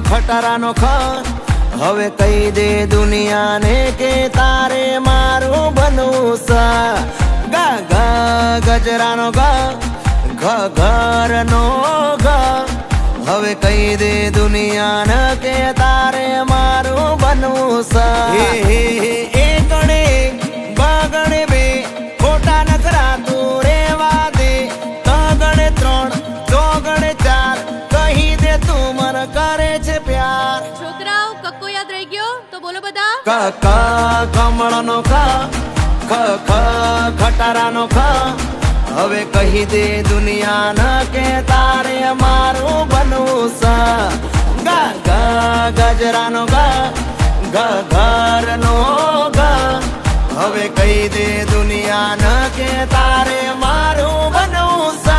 ખટારાનો ખ હવે કહી દે દુનિયાને કે તારે મારું બનવું સા ગા ગા ગજરાનો ગા ઘ ઘરનો ગા હવે કહી દે દુનિયાને કે તારે મારું બનવું સા હે હે હે એકડે બગડે બે ખોટા નખરા તું રેવા દે તગડે ત્રણ ચોગડે ચાર કહી દે તું મને કરે છે પ્યાર છોકરાઓ કક્કો યાદ રહી ગયો તો બોલો બધા ક ક કમળનો ક ખ ખ ખટારાનો ખ હવે કહી દે દુનિયાને કે તારે મારું બનવું સા ગા ગા ગજરાનો ગા ઘ ઘરનો ગા હવે કહી દે દુનિયાને કે તારે મારું બનવું સા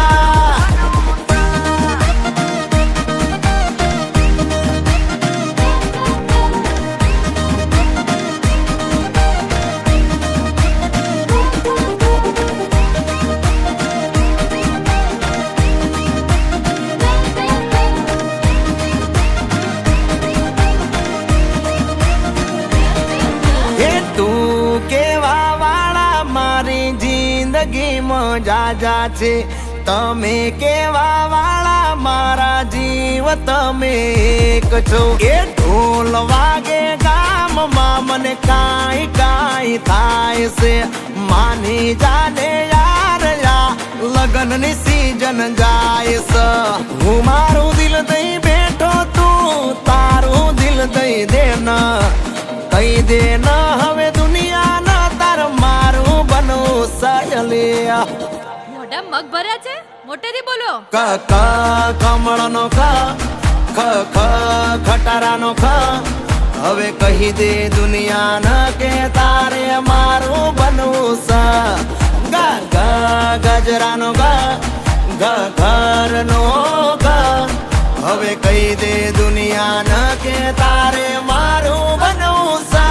જાજા છે તમે કેવા વાળા મારા જીવ તમે એક છો એ ઢોલ વાગે ગામમાં મને કાંઈ કાંઈ થાય છે માની જાને યાર યા લગનની સીઝન જાય છે હું મારું દિલ દઈ બેઠો તું તારું દિલ દઈ દે ન કહી દે ન હવે દુનિયા ન તાર મારું બનવું સાયલિયા મોઢા મગ ભર્યા છે મોટેથી બોલો ક ક કમળનો ખ ખ ખ ખટારાનો ખ હવે કહી દે દુનિયાને કે તારે મારું બનવું સા ગા ગા ગજરાનો ગા ઘ ઘરનો ગા હવે કહી દે દુનિયાને કે તારે મારું બનવું સા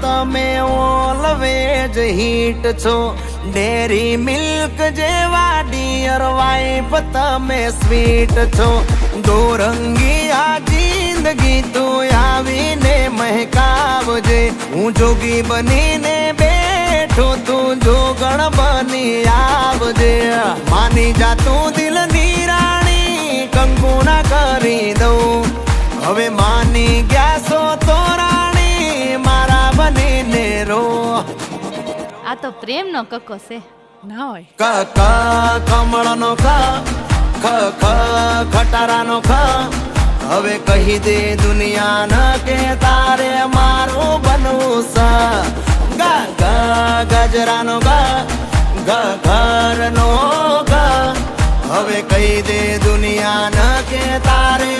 તમે ઓલવેજ હિટ છો ડેરી મિલ્ક જેવા ડિયર વાઇફ તમે સ્વીટ છો દોરંગી આ જિંદગી તું આવીને મહેકાવજે હું જોગી બનીને બેઠો તું જોગણ બની આવજે માની જા તું દિલની રાણી કંકુ ના કરી દઉં હવે માની ગયા છો તો મારા બનીને રો આ તો પ્રેમ નો કક્કો છે ના હોય ક ક કમળનો ખ ખ ખ ખટારાનો ખ હવે કહી દે દુનિયાને કે તારે મારું બનવું સા ગા ગા ગજરાનો ગા ઘ ઘરનો ગા હવે કહી દે દુનિયાને કે તારે